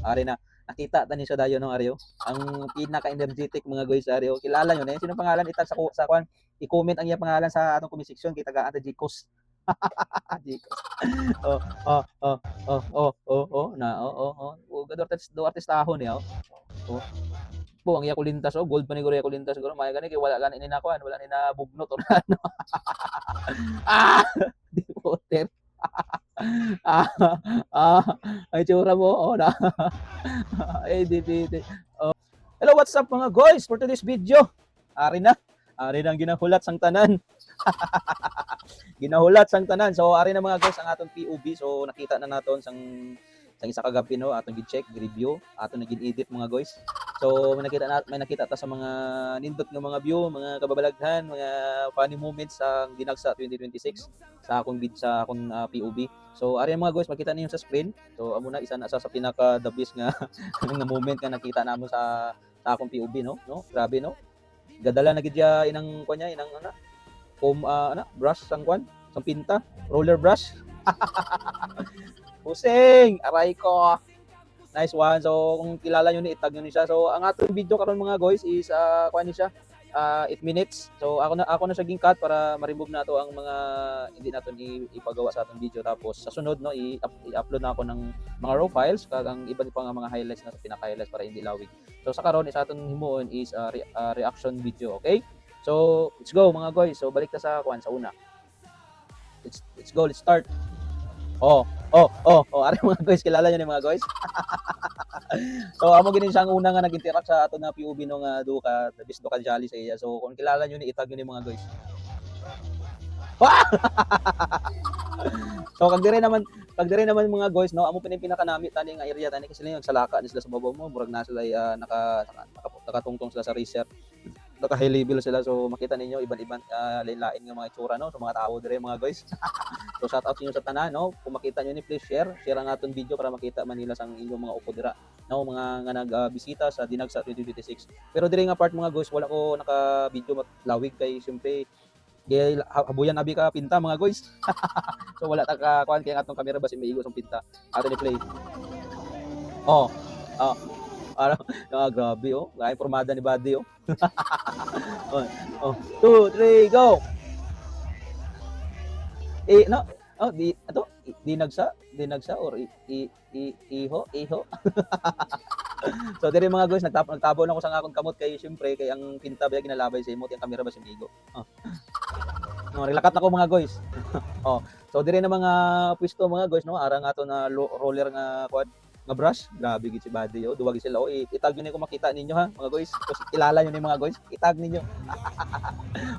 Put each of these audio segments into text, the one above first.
Ari na nakita tani siya dayon no Aryo. Ang pinaka-energetic mga guys Aryo. Kilala niyo na sino pangalan itag sa kwan. I-comment ang iyang pangalan sa atong comment section kay taga Ate Jicos. Jicos. Oh, oh, oh, oh, oh, oh, oh, na oh, oh, oh. Oh, do artistahon niya oh. Oh. Po ang iya kulintas oh, gold pa ni Gorea kulintas siguro. Maya gani kay wala gani ni nakuan, wala ni na bugnot or ano. Ah! Di poter. Ah, ah, ay tsura mo oh na. Ay di. Oh. Hello, what's up mga guys? For today's video, ari na. Ari na ang ginahulat sang tanan. Ginahulat sang tanan. So ari na mga guys ang atong POV. So nakita na naton sang isa kagabi no atong gi-check, review, atong nagin-edit mga guys. So may nakita ta sa mga nindot nga mga view, mga kababalaghan, mga funny moments sa Dinagsa 2026 sa akong POV. So ari mga guys makita ninyo sa screen. So amo na isa na sa pinaka the best nga nga moment nga nakita namo sa akong POV no. Grabe no. Gadala na gid ya inang kunya inang brush sang kwan, sang pinta, roller brush. Pusing, aray ko. Nice one. So kung kilala niyo ni itag niyo ni siya. So ang atong video karon mga guys is kuan ni siya 8 minutes. So ako na siya ging-cut para ma-remove na to ang mga hindi naton ipagawa sa atong video. Tapos sa sunod no i-upload na ako ng mga raw files kag ang iba pa nga mga highlights na sa pinaka-highlights para hindi lawig. So sa karon is aton himuon is reaction video, okay? So let's go mga guys. So balik ta sa kuan sa una. Let's go, let's start. Ari mga guys, kilala niyo ni mga guys. So amo gini siya ang una nga nag-interact sa ato na POV no nga duka, the best duka jolly sa iya. So kung kilala niyo ni itag niyo ni mga guys. So kag dire naman mga guys no, amo pinakanami tani nga area tani kasi sila nagsalaka ni sila sa babaw mo, murag na sila nakatungtong sila sa research. Naka high level sila so makita ninyo iban-iban lain-lain nga mga itsura no, so mga tao dire mga guys. So shout out sa inyo sa tanan no. Kung makita niyo ni please share ang aton video para makita man nila sang inyong mga upo dira no, mga nga nagbisita sa Dinagsa 2026. Pero dire nga part mga guys wala ko naka-video lawig kay syempre kay habuyan abi ka pinta mga guys. So wala ta ka kuan kay atong camera basi maigos ang pinta. Ato ni play. Oh. Grabe oh. Lain formada ni Buddy oh. 2, 3, go. No. Dinagsa or iho. So dire mga guys nagtabo na ko sa akong kamot kay syempre kay ang pinta ba ginalabay sa imot, ang camera ba si Migo. No, relakat na ko mga guys. So dire na mga pwesto mga guys no, arang ato na roller nga quad nga brush. Grabe gid si Buddy oh, duwag sila oh. Itag niyo kung makita ninyo ha mga guys. Kung kilala niyo ni mga guys, itag ninyo.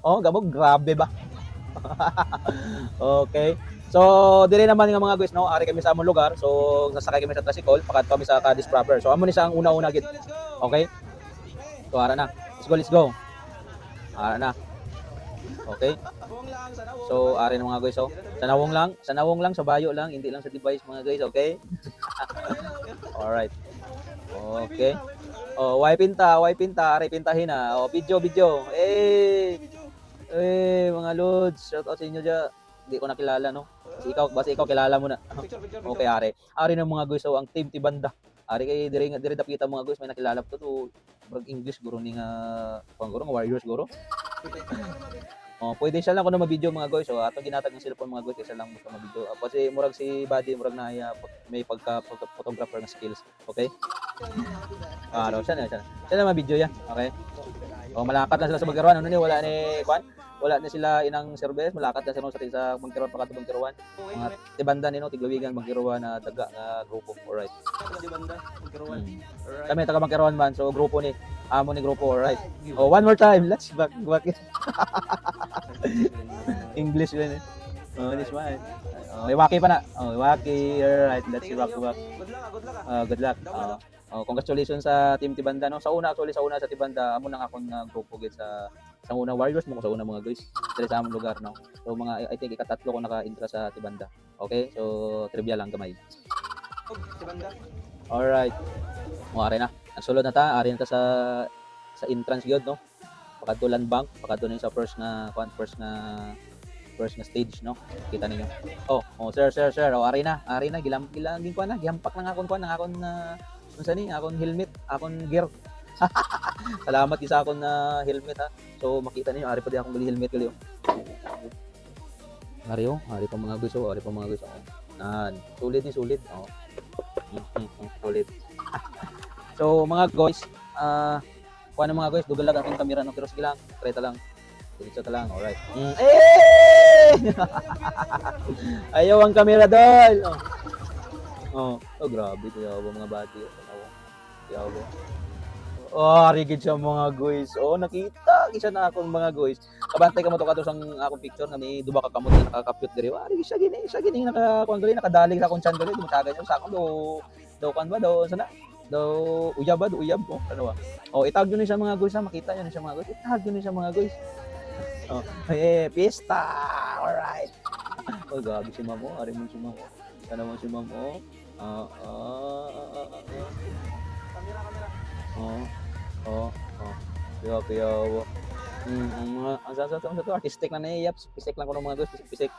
Gamog grabe ba. Okay. So dire naman nga mga guys no, ari kami sa among lugar. So nasakay kami sa tricycle, pakadto kami sa Cadiz proper. So amo ni sa ang una-una gid. Okay? So ara na. Let's go. Ara na. Okay? So ari na mga guys oh. Sanawong lang, sa bayo lang, hindi lang sa device mga guys, okay? Alright. Okay. Why pinta, ari pintahin na. Video. Mga lods, shout out sa inyo dyan. Hindi ko nakilala no. Basta ikaw kilala mo na. Okay, ari ng mga guys ang team Tibanda. Ari kay dire dapita mga guys may nakilala po to. Brag English guro ni nga panguro nga warriors guro. Pwede siya lang kuno ma-video mga guys. So atong ginatag ng cellphone mga guys, isa lang mo ma-video. Kasi murag si Buddy murag na may photographer nga skills. Okay? Siya na ma-video yan. Okay? Malakat na sila sa Bangkiruan. Ano ni wala ni kwan? Wala na sila inang service, malakat na sila sa Bangkiruan pagka Bangkiruan. Mga Tibanda nino tiglawigan Bangkiruan na daga nga grupo. Alright. Tibanda Bangkiruan. Alright. Kami taga Bangkiruan man, so grupo ni amo ni grupo. Alright. One more time. Let's back. English din eh. This one. Iwaki pa na. Iwaki. Alright, let's rock. Good luck. Congratulations sa Team Tibanda no. Sa una sa Tibanda amo nang akong grupo gid sa unang Warriors mo ko sa una mga guys. Diri sa among lugar no. So mga I think ikatatlo ko naka-intra sa Tibanda. Okay? So trivia lang gamay. Tibanda. Alright. Ari na. Ang sulod na ta, ari na ta sa entrance gyud no. Pakadto land bank, pakadto na sa first na stage no. Kita ninyo. Sir. Ari na gihampak na akon Unsa ni akong helmet, akong gear. Salamat isa akong na helmet ha. So makita niyo ari pa di akong bili helmet gali. Ari pa mga guys, ari pa mga guys. Nan, sulit ni sulit. Oh. Sulit. So mga guys, kuha na mga guys, dugal lang akong kamera no, pero sige lang, try ta lang. Diretso ta lang, alright. Ayaw ang kamera dol. Oh, grabe kaya mga bati. Yawo. Rigid siya mga guys. Nakita isa na akong mga guys. Kabantay ka mo to kato sang akong picture nga may duba ka kamot na nakakapyut diri. Rigid siya gini nakakuan gali nakadalig sa akong chan gali dumatagan niya sa akong do kan ba do sana. Do uyab ba do uyab ko ano ba. Itag yun siya mga guys, makita niyo siya mga guys. Itag yun siya mga guys. Pista. Alright. Gabi si Mamo, ari mo si Mamo. Sana mo si Mamo. Kaya ang sa to artistic lang na yaps, pisik lang ko ng mga guys, pisik.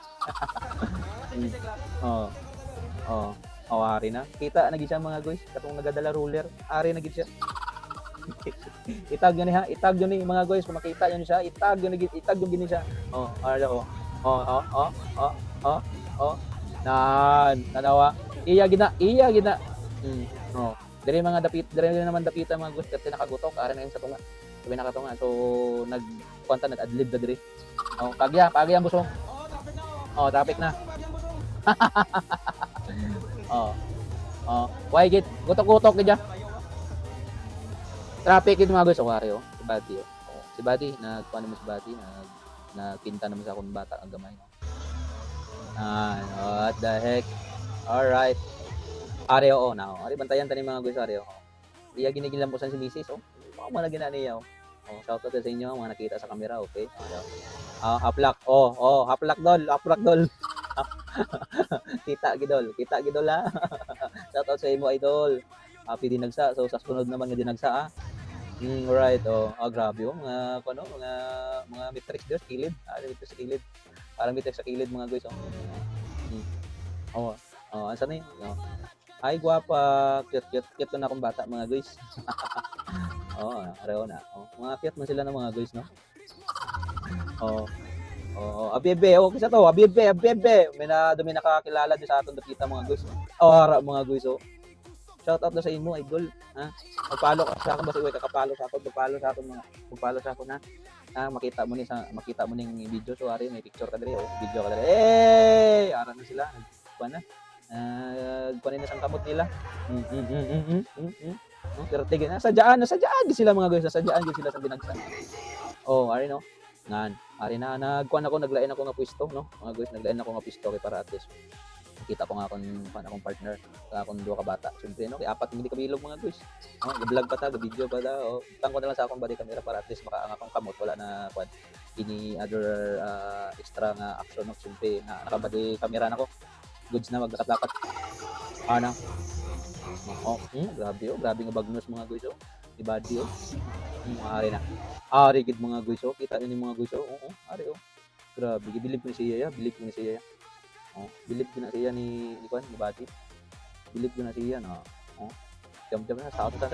Ari na. Kita na gid siya mga guys, katong nagadala ruler, ari na gid siya. Itag yun ha, itag yun mga guys, kung makita yun siya, itag yun gini siya. Ari ako. Nanawa. Iya gina. Diri naman dapitan mga guys, kasi nakagutok, ari na yun sa tunga. Sabi nakatunga, so nag-adlib na diri. Pagya ang busong. Traffic na. Why git, gutok-gutok gid. Traffic gid mga guys, ari si Bati. Si Bati, nagkuan naman si Bati, nagpinta naman sa akong bata ang gamay. What the heck? Alright. Ari ari bantayan tani mga guys, ari. Iya ginigilampusan si Mrs. Mo na gina niya. Shout out sa inyo mga nakita sa camera, okay? Haplak. Haplak dol. Kita gidol ha. Shout out sa imo idol. Happy dinagsa. So sa sunod naman nga dinagsa right. Grabe mga mga metrics sa kilid. Metrics sa kilid. Parang metrics sa kilid mga guys. Asa na yun? Ay, guwapa. Cute na akong bata mga guys. Areho na. Mga cute man sila ng mga guys, no? Abebe. Kisa to. Abebe. May nakakilala din sa aton dapita mga guys. Harap mga guys, Shout out na sa imo, idol. Magpalo ka sa akin, basta kakapalo sa akin, magpalo sa akin, ha? Makita mo ning video, so ari may picture ka diri, video ka diri. Ara na sila. Kuan na. Kunin na sang kamot nila. Pero tigil na sadyaan sila mga guys, sadyaan sila sa binagsa. Ari no. Ari na nagkuan ako, naglain ako nga pwesto, no? Mga guys, naglain ako nga pwesto kay para at least kita ko nga akong partner, akong duha ka bata. Siyempre no, kay apat hindi kabilog mga guys. Ga-vlog pa ta, ga-video pa ta. Tangko na lang sa akong body camera para at least makaang akong kamot, wala na kuan ini other extra nga action no. Siyempre naka-body camera na ko. Goods na magdakat-dakat. Grabe nga bagnos mga guys, Di body, ari na. Ari gid mga guys, kita ni mga guys, ari Grabe, bilib ko ni siya, Bilib ko na siya ni kuan, ni body. Bilib ko na siya na. Jam-jam na sa auto ta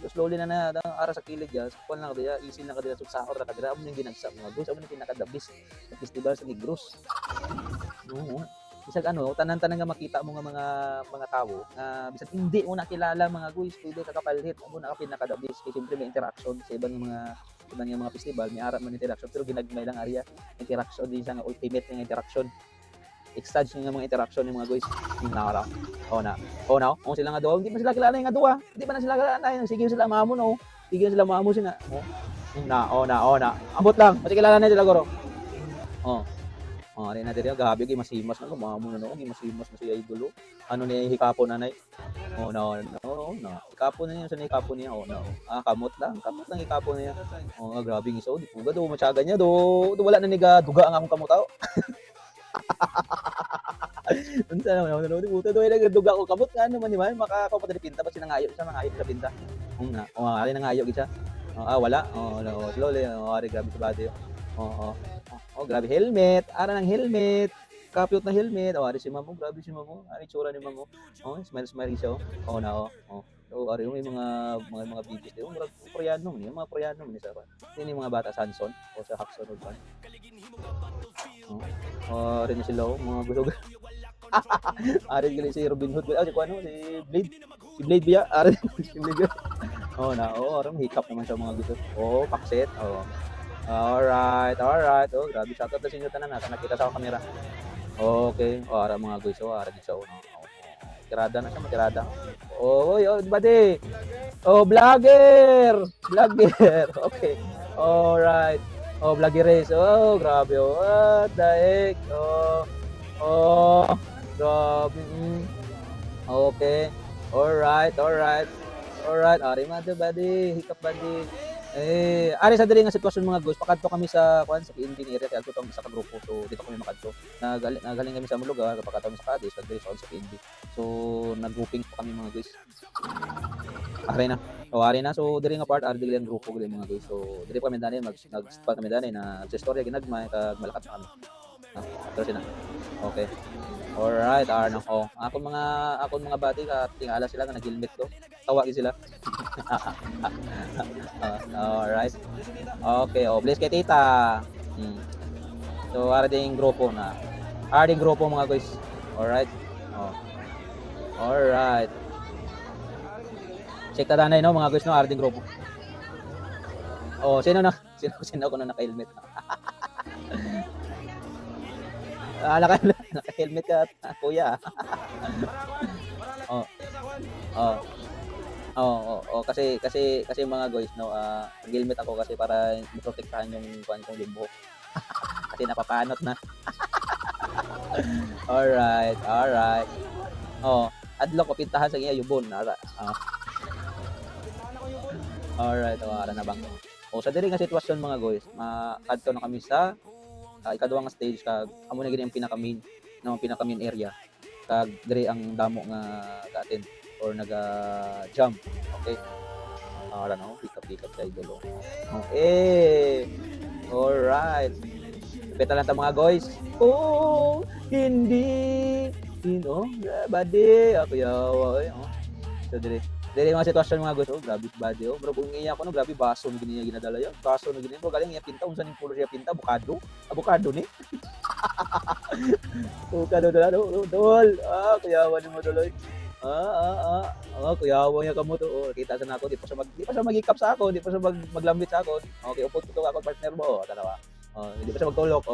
slowly na ara sa kilid ya. Kuan lang diya, easy lang kadira sa auto ra kadira mo ning ginagsa mga guys, amo ning pinaka-dabis sa festival sa Negros. Bisag tanan-tanan nga makita mo nga mga tawo nga bisag hindi mo nakilala mga guys, pwede ka kapalit mo na pinaka-dabis kay siyempre may interaction sa ibang mga festival, may arap man interaction pero ginagmay lang area interaction din sa nga ultimate nga interaction. Extage nga mga interaction ng mga guys. Sila nga duwa, hindi man sila kilala nga duwa. Hindi man sila kilala, sige sila maamo no. Sige sila maamo sina. Ambot lang, pati kilala na sila guro. Ari na diri gabi gi masimas na maamo na no, gi masimas na si idol. Ano ni hikapon nanay? Hikapon na niya sa hikapon niya. Kamot lang hikapon niya. Grabe ng iso, di puga do matyaga niya do wala na niga duga ang akong kamot. Unsa naman di buta do ay nagduga ko kamot nga naman ni man makakapatid pinta ba sinangayo sa pinta. Ari nangayo gid siya. Wala. Slowly. Ari grabe sa body. Grabe helmet. Ara ng helmet. Kapyot na helmet. Ari si Mamo, grabe si Mamo. Ari tsura ni Mamo. Smile siya. So ari may mga bibis yung murag Koreano ni, mga Koreano ni sa kwan. Ini mga bata sa Hanson o sa Hakson ug kwan. Ari na sila mga busog. Ari gali si Robin Hood, si kuan si Blade. Si Blade biya, ari si Blade. Na, aram hikap naman sa mga gusto. Pakset. Alright. Grabe shoutout sa inyo tanan sa nakita sa kamera. Okay. Ara mga guys, ara di siya. Tirada na siya, matirada. Buddy. Vlogger. Okay. Alright. Vlogger race. Grabe. What the heck? Grabe. Okay. Alright. Ari man buddy. Hikap buddy. Ari sa diri nga sitwasyon mga guys, pakadto kami sa kuan sa PNB area kay adto kami sa grupo. So dito kami makadto. Nagaling kami sa among lugar, pakadto kami sa Cadiz, diri sa PNB. So nag-grouping pa kami mga guys. Ari na. So diri nga part ari diri ang grupo gid mga guys. So diri pa kami dani nag-start kami dani na sa istorya ginagmay kag malakat na kami. Pero na. Okay. Alright, Arno. Akong mga bati ka tingala sila nga nag-helmet ko. Tawa gid sila. Alright. Okay, bless kay tita. So ara ding grupo na. Ara ding grupo mga guys. Alright. Alright. Check ta danay no mga guys no, ara ding grupo. Sino ko na naka-helmet. Naka-helmet ka, kuya. Kasi mga guys no, nag-helmet ako kasi para protektahan yung kuan kong buhok. Kasi napapanot na. Alright. Adlo ko pintahan sa iya yubon ara. Alright, ara na bang. Sa diri nga sitwasyon mga guys, makadto na kami sa ikaduhang stage kag amo na gid ang pinaka-main area. Kag diri ang damo nga ka-attend or naga-jump. Okay. Ara no, pick up sa idolo. Alright. Peta lang ta mga guys. Hindi. Buddy. Ako yawa. So dili mga sitwasyon mga guys, grabe body bro kung iya ko no, grabe baso ni giniya ginadala yan. Baso ni giniya bro, galing iya pinta unsa ning color siya pinta, avocado ni. Avocado dol. Kuyawan ni mo doloy. Kuyawan niya kamo to. Kita sa nako, di pa siya mag-hikap sa ako, di pa siya maglambit sa ako. Okay, upot ko ako partner mo, tanawa. Hindi pa siya magtulok.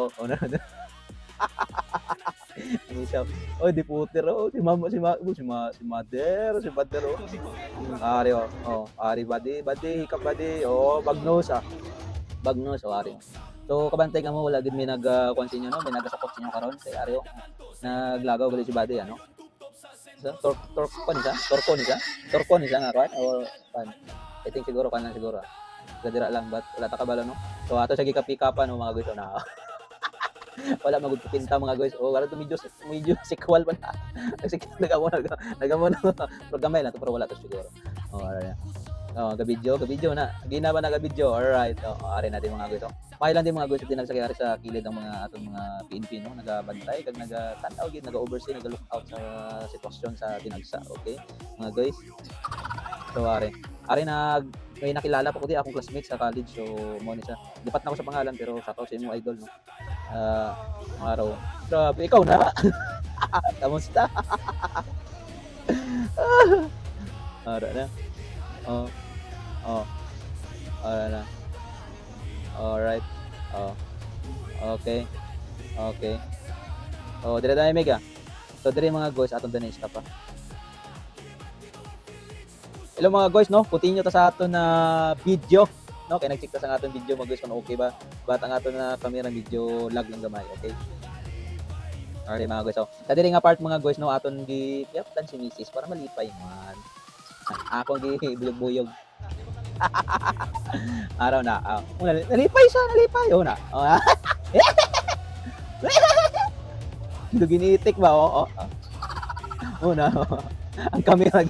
Ini siya. Di puter. Si mother. Ari body, hikap body. Bagnos. Ari. So kabantay ka mo, wala gid may nag-continue no, may nag-support sa inyo karon kay Ari. Naglagaw gali si body ano. So Torko ni siya nga kan or kan. I think siguro kan lang siguro. Gadira lang bat wala ta kabalo no. So ato siya gikapikapan no mga guys na. Wala magpinta mga guys. Wala to medyo sequel pa na. Nagamo na programay na to pero wala to siguro. Ara. Ga-video na. Di na ba naga-video? Alright. Ari natin mga guys. Pahay lang din mga guys, nagsakayari sa kilid ang mga atong mga PNP no, nagabantay kag nagatanaw gid, naga-oversee, naga-lookout sa sitwasyon sa tinagsa. Okay? Mga guys. So ari may nakilala pa ko di akong classmate sa college, so mo ni siya. Lipat na ako sa pangalan pero shoutout sa imong idol no. Araw. Grabe ikaw na. Kamusta? Ara na. Ara na. Alright. Okay. Dire tayo mega. So dire mga guys atong danis ka pa. Hello mga guys no, continue ta sa aton na video no, kay nag-check ta sa aton video mga guys kung okay ba. Bat ang aton na camera medyo lag lang gamay, okay? Alright mga guys. So, sa diri nga part mga guys no, aton gi yaptan si Mrs. para malipay man. Ako gi buyog-buyog. Araw na. Nalipay siya, na. Hindi ginitik ba? Na. Ang camera.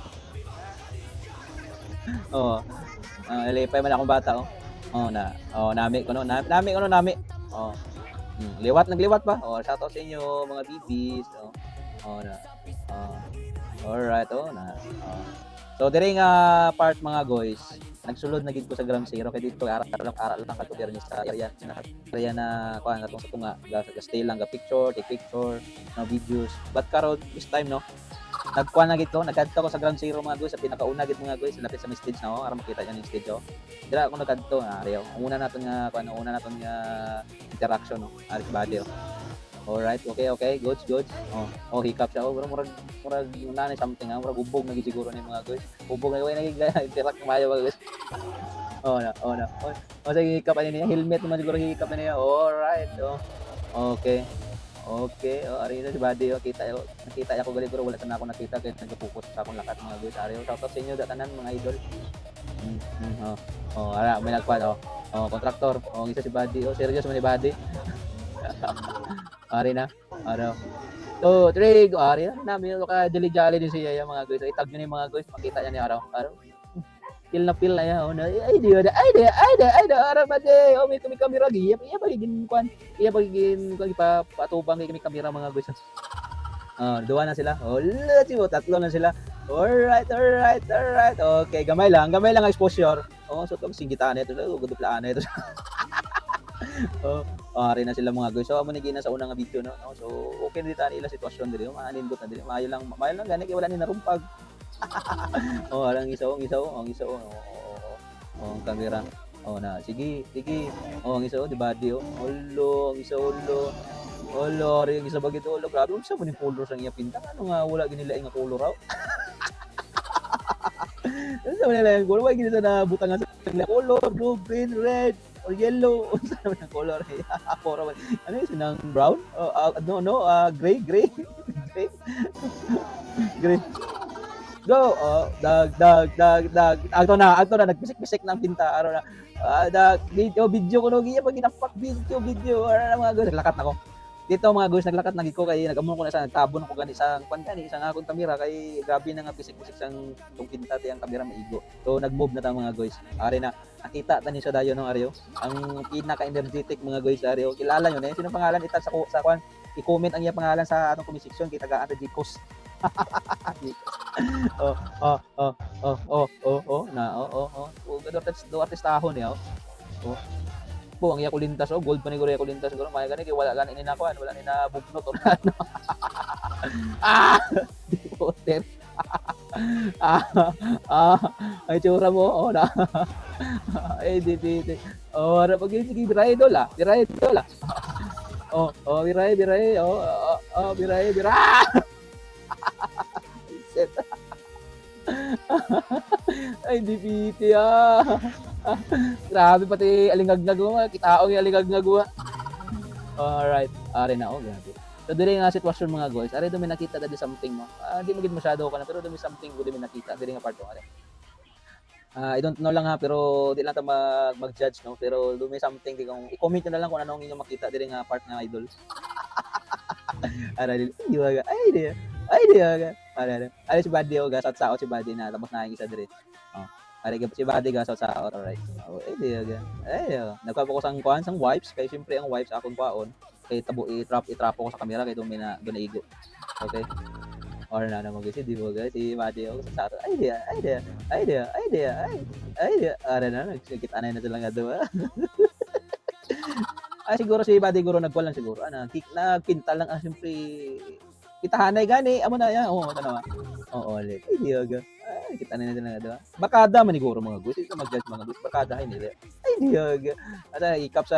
Nalipay man akong bata nami ko no. Nagliwat pa. Shout out sa inyo mga bibis. Alright na. So So diri nga part mga guys, nagsulod na gid ko sa Ground Zero kay dito aral lang kadto diri sa area na kuan atong sa tunga ga stay lang ga picture, take picture, no videos. But karon this time no, nagkuan na gid ko, nagkadto ko sa Ground Zero mga guys, sa pinakauna gid mga guys, lapit sa may stage na para makita niyo yung stage oh. Dira ako nagkadto ari oh. Una naton nga kuan, una naton nga interaction no, ari body oh. Alright, okay, goods. Hiccup siya. Murag nanay something ha. Murag ubog na siguro ni mga guys. Ubog na way interact mayo mga guys. Na. Sige, hiccup niya. Helmet naman siguro hiccup niya. Alright, Okay. Ari na si Buddy, nakita ako gali pero wala sana ako nakita kaya nagpo-focus sa akong lakat mga guys. Ari, shout out sa inyo datanan mga idol. Ara, may nagkuan contractor. Isa si Buddy. Serious man ni Buddy. Ari na. 2, 3, ari na. Namin ka jolly din siya yung mga guys. Itag nyo na yung mga guys. Makita niya ni araw. Feel na yan. Ay, di. Araw ba de. May kamera. Iya pagiging kuan. Iya pagiging patubang kay kamera mga guys. Dua na sila. Tatlo na sila. Alright. Okay, gamay lang exposure. So pag singitaan ito, guduplaan ito. Ari na sila mga guys. So amo ni gina sa unang nga video no. So okay na dito ila sitwasyon diri. Maanindot na diri. Mayo lang gani kay wala ni narumpag. Arang isaw. Ang kamera. Na sige. Ang isaw di Buddy ang isaw. Ari ang isa bagito. Grabe unsa man ni color sang iya pinta. Ano nga wala ginila nga color raw. Unsa man nila ang color? Wala ginila na butang sa color, blue, green, red. Or yellow, unsa naman ang color puro man. Ano yun, sinang brown? Gray. Go, dag. Agto na, nagpisik-pisik ng pinta, araw na. Video ko no, giya pag ginapak video, ara na mga guys, naglakat na ko. Dito mga guys, naglakat na ko kay nagamon ko na sa nagtabon ko gani sa isang akong kamera kay grabe na nga pisik-pisik sang tong pinta ti ang kamera maigo. So nag-move na ta mga guys. Ari na nakita tani sa dayon ng Aryo. Ang pinaka-energetic mga guys Aryo. Kilala niyo na sino pangalan itag sa kwan. I-comment ang iya pangalan sa atong comment section kay tagaan ta Jikos. Do artistahon niya. Ang iya kulintas gold pa ni Gorea kulintas siguro may gani kay wala gani ni nakuan wala ni na bugnot or ano. Di poster. Ay tsura mo na. Ay di. Ara pag sige biray dola. Biray. Set. Ay di piti Grabe pati alingagngag mo, kitaong yung alingagngag mo. Alright, ari na grabe. So diri nga sitwasyon mga guys, ari dumi nakita dali something mo. Di magid masyado ka na pero dumi something dumi nakita diri nga part ko ari. I don't know lang ha pero di lang ta mag-judge no, pero dumi something di kung i-comment na lang kung anong inyong makita diri nga part nga idol. Ara dili, ay di. Ari si Buddy ga sa si Buddy na tapos na isa diri. Ari si Buddy ga sa alright. Nagpapokus ang kuan sang wipes kay syempre ang wipes akong kuan kay tabo i-trap ko sa camera kay dumi na igo. Okay. Or na mo guys, di ba guys? Si Buddy sa ay dia. Ara na nagkita na sila nga duwa. Siguro si Buddy guro nagkuan lang siguro. Nagpintal lang syempre kitahanay gani amo na ya. Tanawa. Ulit. Ay diyaga. Kita na nila nga bakada man siguro mga guys. Ito mag-judge mga guys. Bakada ay nila. Ay diyaga. Ata hikap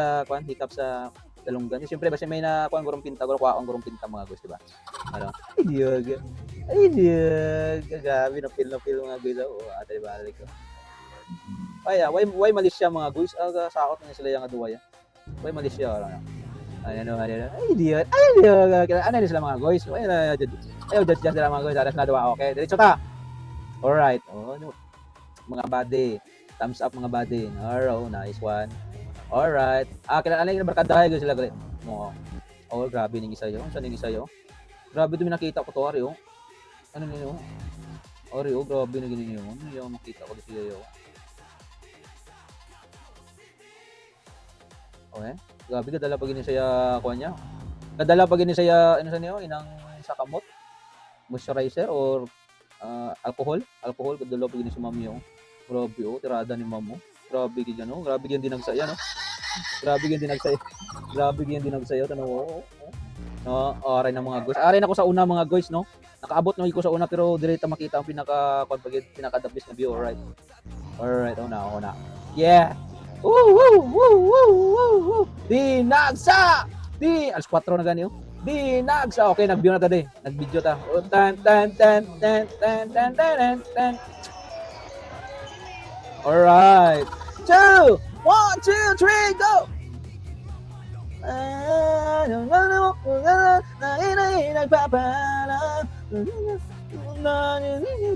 sa dalunggan. Siyempre basta may na kuan gurong pinta, kuwaon gurong pinta mga guys, di ba? Ay diyaga. Gabi na feel mga guys. Ata balik ko. Why Malaysia mga guys? Sakot na sila yung aduwa ya. Why Malaysia ara. Ay diyaga. Ano ni sila mga guys? Judge sila mga guys. Aras na duwa. Okay, diretso ta. Alright. Mga buddy. Thumbs up mga buddy. Nice one. Alright. Kailangan lang yung barkadahay guys sila. Grabe ning isa yo. Saan ning isa yo? Grabe dumi nakita ko to Aryo. Ano niyo? Aryo, grabe na gini niyo. Ano yung makita ko dito yo. Okay. Grabe kadala pag gini saya kuan niya. Kadala pag gini saya ano sa niyo inang sa kamot. Moisturizer or alcohol kadalo pag si ma'am yo. Grabe oh, tirada ni ma'am oh. Grabe gyud yan oh. Grabe gyud dinagsa yan oh. Grabe gyud dinagsa. Grabe gyud dinagsa tanaw oh. No, aray na mga guys. Aray na ko sa una mga guys no. Nakaabot na ko sa una pero dili ta makita ang pinaka the best na view, alright. Alright, oh na. Yeah. Woo woo woo woo woo woo. Dinagsa. Alas 4 na gani oh. Dinagsa. Okay, nag-view na ta de. Nag-video ta. Oh, tan. Alright. 2 1 2 3 go.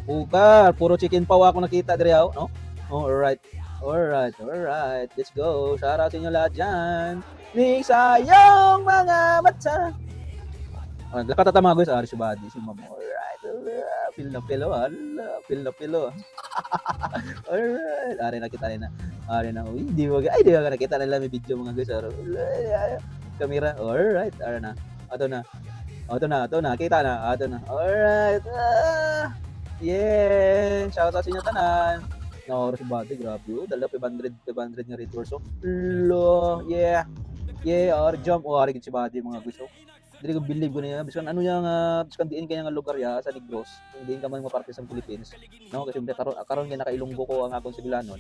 Pugar, puro chicken paw ako nakita dire no? Alright. Let's go. Shout out sa inyo lahat dyan. Ni sayang mga mata. Lakat at mga guys. Ari si Buddy. Si Ma'am. Alright. Feel na pilo. Alright. Ari nakita na. Uy, di ba nakita nila may video mga guys. Kamera. Alright. Ari na. Ato na. Kita na. Ato na. Alright. Yeah. Shout out sa inyo tanan. No, si Buddy, grabe. Dala 500 nga resource. Lo, yeah. Or jump. Ari si Buddy mga guys. Dili ko believe ko niya. Biskan ano yang biskan diin kaya nga lugar ya sa Negros. Hindi ka man maparte sa Philippines. No, kasi karon nga nakailunggo ko ang akong Sibilanon.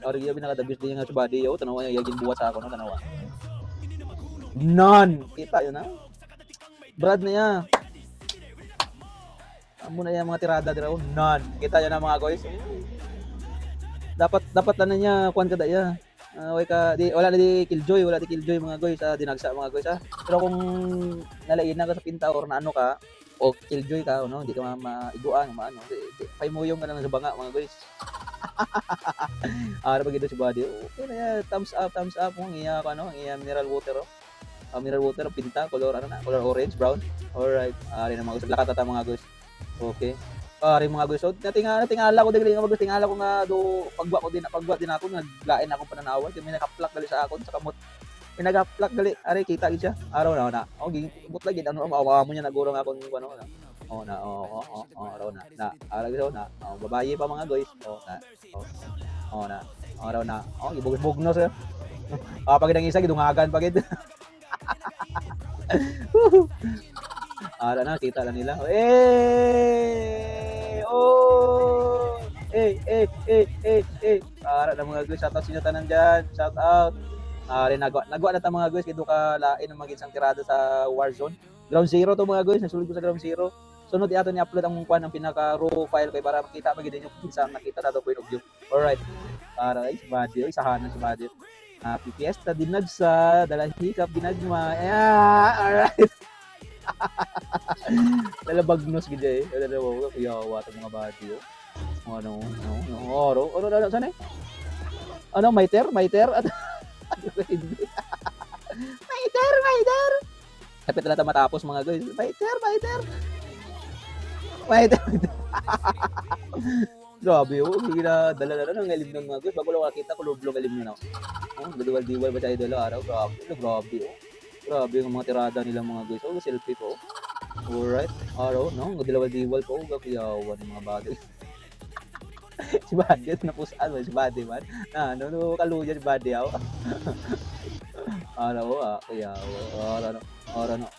Ari gyud pinaka-dabis din nga si Buddy yo. Tanaw niya yagin buwas ako no, tanawa. None. Kita yun ha. Brad na ya. Amo na yung mga tirada dira none. Kita yun na mga guys. Dapat na niya kuan kada ya. Wala na di killjoy mga guys dinagsa mga guys Pero kung nalain na ka sa pinta or na ano ka o killjoy ka no, hindi ka maiguan maano. Paimuyong ka na sa banga mga guys. Ara pag ito si Buddy. Okay na ya, thumbs up kung iya ka no, iya mineral water pinta color orange brown. Alright. Ari na mga guys. Lakat ata mga guys. Okay. Ari mga guys, so natingala ko dili nga mag tingala ko nga do pagwa din ako naglain akong pananawan kay may nakaplak dali sa akon sa kamot. May nagaplak dali, ari kita gid siya. Araw na. Oh, gibot lagi ano mo niya nagurong akong ano. Araw na. Araw gid na. Babaye pa mga guys. Araw na. Gibug no sir. Pag ang isa gidungagan pagid. Ara na kita na nila. Ara na mga guys, shout out sa inyo tanan diyan. Shout out. Nagwa na ta mga guys kay do ka lain ang mag-isang tirada sa Warzone. Ground Zero to mga guys, nasulod ko sa Ground Zero. Sunod ato ni upload ang kuan ang pinaka raw file kay para makita magid ninyo kung saan nakita nato point of view. Alright. Para si Buddy, sahanan si Buddy. Happy Fiesta dinagsa, dalang hikap dinagma. Alright. Dalabagnos gid eh. Dalawa ko yawa ta mga Buddy. Ano, saan eh? Ano, Maiter? At Maiter! Kapit na natin matapos mga guys. Maiter! Grabe oh, hindi na dala ng elim ng mga guys. Bago lang makita ko lublong elim nyo na. Diwal ba tayo dala araw? Grabe oh. Grabe yung mga tirada nila mga guys. Selfie po. Alright. Araw, no? Diwal po. Gapiyawan ng mga bagay. Si Buddy, napusaan mo si Buddy man. Kaluya si Buddy ako. Kaya,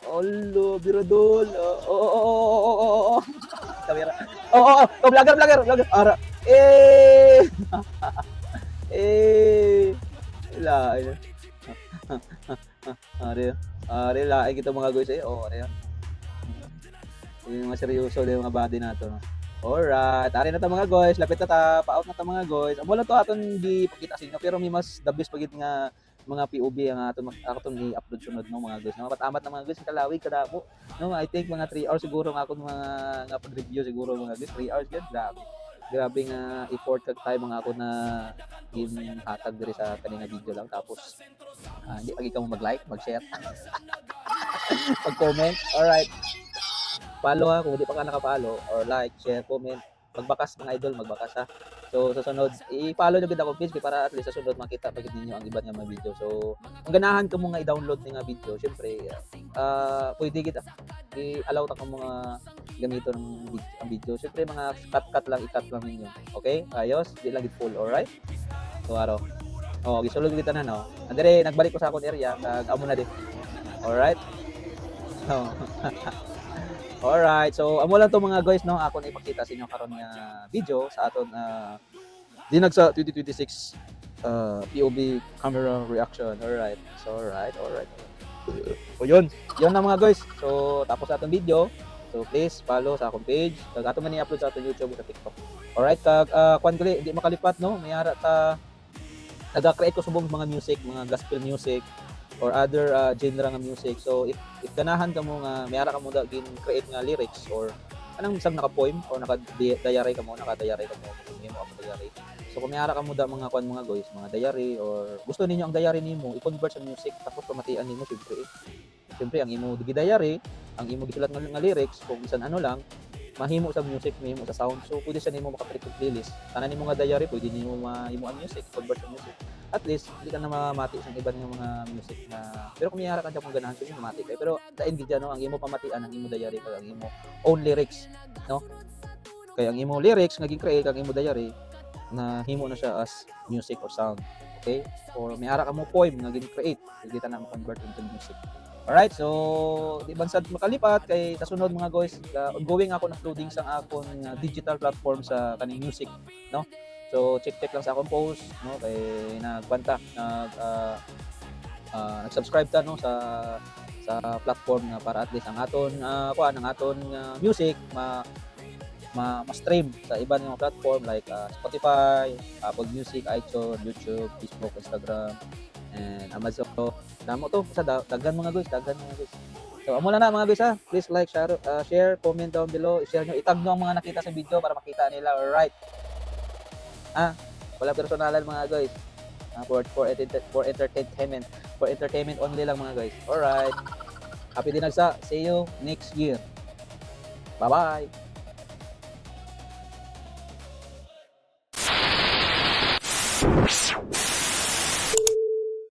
Olo, biradol. Kamera. Vlogger. Ara. Lain. Ari, lain kita mga guys eh. Ari. Yung mga seryoso yung mga Buddy nato, no. Alright, ari na ta mga guys, lapit na ta, pa-out na ta mga guys. Amo lang to aton gipakita sa inyo pero may mas the best pagid nga mga POV ang aton i-upload sunod no mga guys. Amat na mga guys kalawig kadamo. No, I think mga 3 hours siguro nga akong mga pag-review siguro mga guys, 3 hours gid. Grabe nga effort kag time mga ako na hatag diri sa kanina video lang tapos hindi pagi ka mo mag-like, mag-share. Pag-comment. Alright. Follow ha kung hindi pa ka nakapollow or like, share, comment. Magbakas mga idol, magbakas ha. So sa sunod, i-follow nyo gid ako please para at least sa sunod makita pagid ninyo ang iba nga mga video. So kung ganahan ka mo nga i-download ni nga video, syempre pwede kita i-allow ta kang mga gamito ng ang video. Syempre mga cut lang, i-cut lang ninyo. Okay? Ayos, di lang gid full, alright? So aro. Oh, gisulod kita na no. Andere nagbalik ko sa akong area, kag amo na di. Alright? Oh. Alright, so amo lang to mga guys no, ako na ipakita sa inyo karon nga video sa aton dinag sa 2026 POV camera reaction. Alright. So alright. O yun na mga guys. So tapos sa atong video. So please follow sa akong page. Kag ato man i-upload sa atong YouTube sa TikTok. Alright, kag kwan gali di makalipat no, mayara ta naga-create ko subong mga music, mga gospel music or other genre nga music. So if ganahan ka mo nga mayara ka mo gin create nga lyrics or anang isang naka-poem or naka-diary ka mo, may mo diary. So kung mayara ka mo da mga kwan mga guys, mga diary or gusto ninyo ang diary nimo i-convert sa music tapos pamatian nimo syempre. Syempre ang imo diary, ang imo gisulat nga lyrics kung bisan ano lang mahimo sa music, mahimo sa sound. So pwede siya nimo maka-create playlist. Tanan nimo nga diary pwede nimo mahimo ang music, convert sa music. At least hindi ka na mamati sa iba nga mga music na pero kung mayara ka dyan kung ganahan so mamati kay pero dain gid no ang imo pamatian ang imo diary kag ang imo own lyrics no. Kay ang imo lyrics nga gi-create kag imo diary na himo na siya as music or sound. Okay? Or may ara ka mo poem nga gin-create, hindi ta na ma-convert into music. Alright, so di bansad makalipat kay kasunod mga guys, ongoing ako na-uploading sa akong digital platform sa kaning music, no? So check lang sa akong post, no? Kay nag-subscribe ta no sa platform nga para at least ang aton music ma-stream sa iba nga platform like Spotify, Apple Music, iTunes, YouTube, Facebook, Instagram, and Amazon. Damo to sa daghan mga guys. So amo na mga guys ha. Please like, share, comment down below, i-share nyo, itag nyo ang mga nakita sa video para makita nila. Alright. Wala personalan mga guys. For entertainment only lang mga guys. Alright. Happy dinagsa. See you next year. Bye-bye.